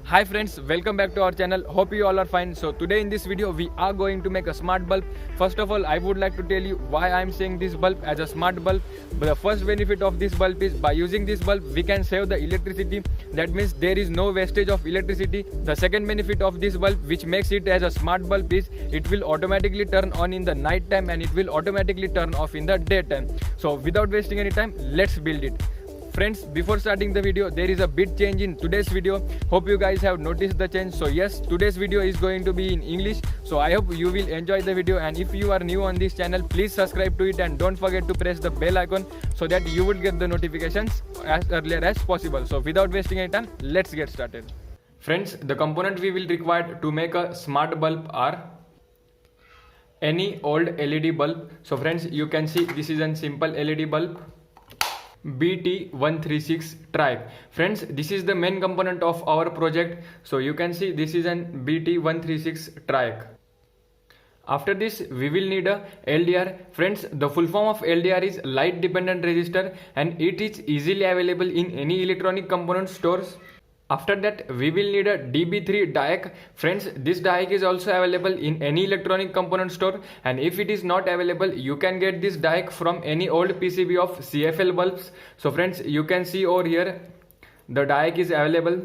Hi friends, welcome back to our channel. Hope you all are fine. So today in this video we are going to make a smart bulb. First of all, I would like to tell you why I am saying this bulb as a smart bulb. But the first benefit of this bulb is by using this bulb we can save the electricity. That means there is no wastage of electricity. The second benefit of this bulb which makes it as a smart bulb is it will automatically turn on in the night time and it will automatically turn off in the daytime. So without wasting any time, let's build it. Friends, before starting the video, there is a big change in today's video. Hope you guys have noticed the change. So yes, today's video is going to be in English. So I hope you will enjoy the video, and if you are new on this channel, please subscribe to it and don't forget to press the bell icon so that you would get the notifications as earlier as possible. So without wasting any time, let's get started. Friends, the component we will require to make a smart bulb are any old LED bulb. So friends, you can see this is a simple LED bulb. BT136 triac. Friends, this is the main component of our project. So you can see this is an BT136 triac. After this we will need a LDR. Friends, the full form of LDR is light dependent resistor and it is easily available in any electronic component stores. After that we will need a DB3 diac. Friends, this diac is also available in any electronic component store, and if it is not available you can get this diac from any old PCB of CFL bulbs. So friends, you can see over here the diac is available.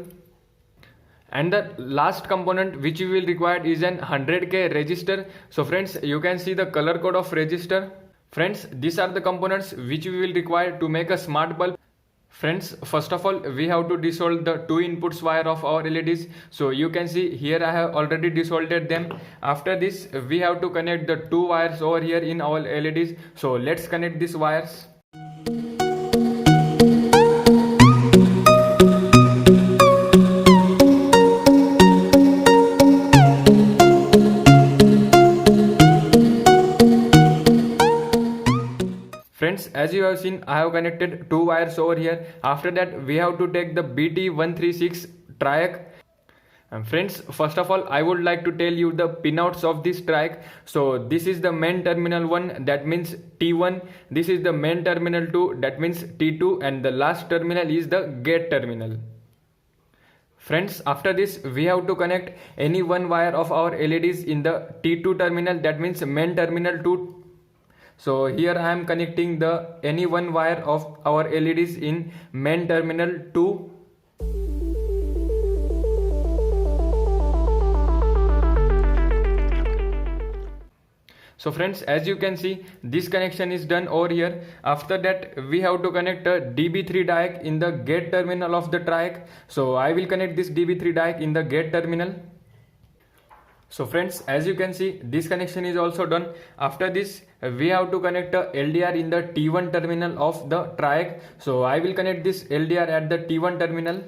And the last component which we will require is an 100K resistor. So friends, you can see the color code of resistor. Friends, these are the components which we will require to make a smart bulb. Friends, first of all we have to desolder the two inputs wire of our LEDs. So you can see here I have already desoldered them. After this we have to connect the two wires over here in our LEDs. So let's connect these wires. Friends, as you have seen, I have connected two wires over here. After that we have to take the BT136 triac. And friends, first of all I would like to tell you the pinouts of this triac. So this is the main terminal 1, that means T1. This is the main terminal 2, that means T2, and the last terminal is the gate terminal. Friends, after this we have to connect any one wire of our LEDs in the T2 terminal, that means main terminal 2. So here I am connecting the any one wire of our LEDs in main terminal 2. So friends, as you can see, this connection is done over here. After that we have to connect a DB3 diac in the gate terminal of the triac. So I will connect this DB3 diac in the gate terminal. So friends, as you can see, this connection is also done. After this we have to connect a LDR in the T1 terminal of the triac. So I will connect this LDR at the T1 terminal.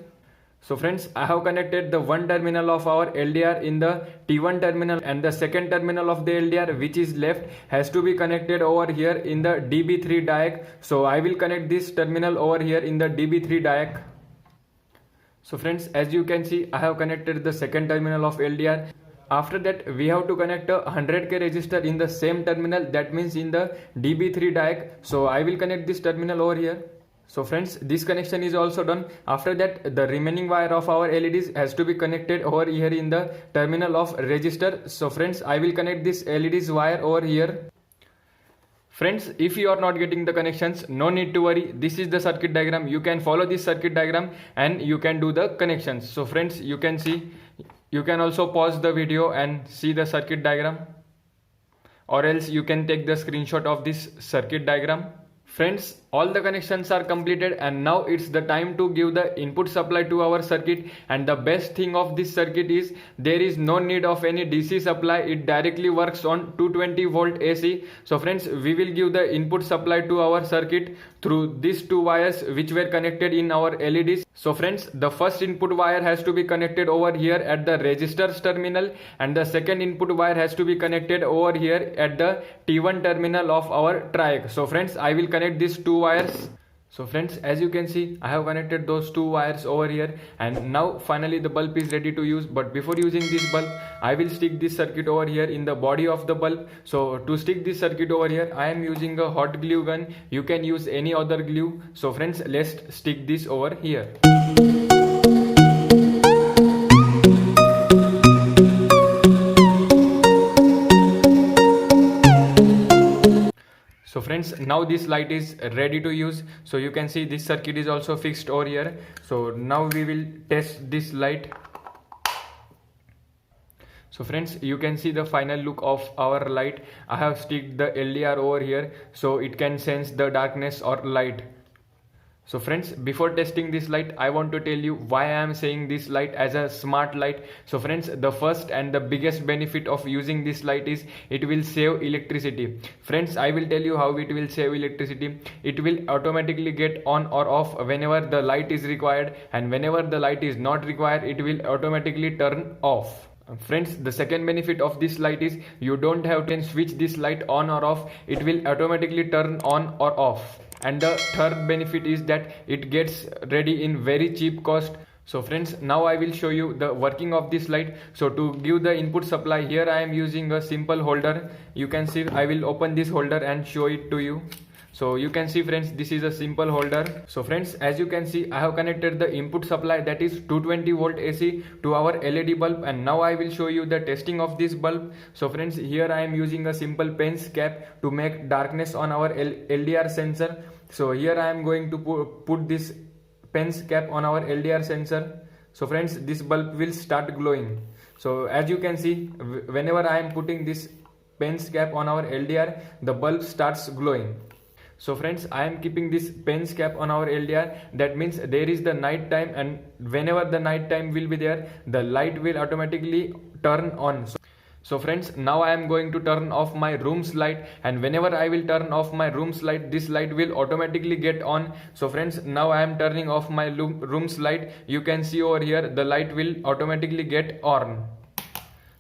So friends, I have connected the one terminal of our LDR in the T1 terminal, and the second terminal of the LDR which is left has to be connected over here in the DB3 diac. So I will connect this terminal over here in the DB3 diac. So friends, as you can see, I have connected the second terminal of LDR. After that we have to connect a 100K resistor in the same terminal, that means in the DB3 diac. So I will connect this terminal over here. So friends, this connection is also done. After that the remaining wire of our LEDs has to be connected over here in the terminal of resistor. So friends, I will connect this LEDs wire over here. Friends, if you are not getting the connections, no need to worry. This is the circuit diagram. You can follow this circuit diagram and you can do the connections. So friends, you can see, you can also pause the video and see the circuit diagram, or else you can take the screenshot of this circuit diagram. Friends, all the connections are completed and now it's the time to give the input supply to our circuit. And the best thing of this circuit is there is no need of any DC supply. It directly works on 220 volt AC. So friends, we will give the input supply to our circuit through these two wires which were connected in our LEDs. So friends, the first input wire has to be connected over here at the resistors terminal, and the second input wire has to be connected over here at the T1 terminal of our triac. So friends, I will connect these two wires. So friends, as you can see, I have connected those two wires over here, and now finally the bulb is ready to use. But before using this bulb, I will stick this circuit over here in the body of the bulb. So to stick this circuit over here, I am using a hot glue gun. You can use any other glue. So friends, let's stick this over here. friends, now this light is ready to use. So you can see this circuit is also fixed over here. So now we will test this light. So friends, you can see the final look of our light. I have sticked the LDR over here so it can sense the darkness or light. So friends, before testing this light, I want to tell you why I am saying this light as a smart light. So friends, the first and the biggest benefit of using this light is it will save electricity. Friends, I will tell you how it will save electricity. It will automatically get on or off whenever the light is required, and whenever the light is not required, it will automatically turn off. Friends, the second benefit of this light is you don't have to switch this light on or off. It will automatically turn on or off. And the third benefit is that it gets ready in very cheap cost. So friends, now I will show you the working of this light. So to give the input supply, here I am using a simple holder. You can see I will open this holder and show it to you. So you can see friends, this is a simple holder. So friends, as you can see, I have connected the input supply, that is 220 volt AC, to our LED bulb, and now I will show you the testing of this bulb. So friends, here I am using a simple pens cap to make darkness on our LDR sensor. So here I am going to put this pens cap on our LDR sensor. So friends, this bulb will start glowing. So as you can see, whenever I am putting this pens cap on our LDR, the bulb starts glowing. So friends, I am keeping this pens cap on our LDR. That means there is the night time, and whenever the night time will be there, the light will automatically turn on. So friends, now I am going to turn off my room's light, and whenever I will turn off my room's light, this light will automatically get on. So friends, now I am turning off my room's light. You can see over here the light will automatically get on.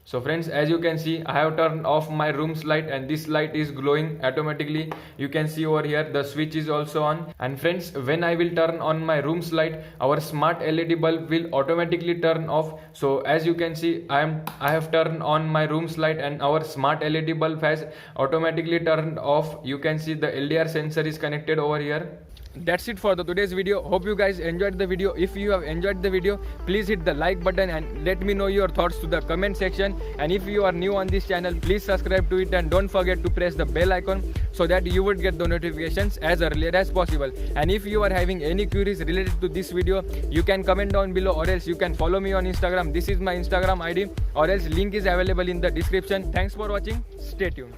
So friends, as you can see, I have turned off my room's light and this light is glowing automatically. You can see over here the switch is also on. And friends, when I will turn on my room's light, our smart LED bulb will automatically turn off. So as you can see, I have turned on my room's light and our smart LED bulb has automatically turned off. You can see the LDR sensor is connected over here. That's it for today's video. Hope you guys enjoyed the video. If you have enjoyed the video, please hit the like button and let me know your thoughts to the comment section. And if you are new on this channel, please subscribe to it and don't forget to press the bell icon so that you would get the notifications as earlier as possible. And if you are having any queries related to this video, you can comment down below, or else you can follow me on Instagram. This is my Instagram ID, or else link is available in the description. Thanks for watching. Stay tuned.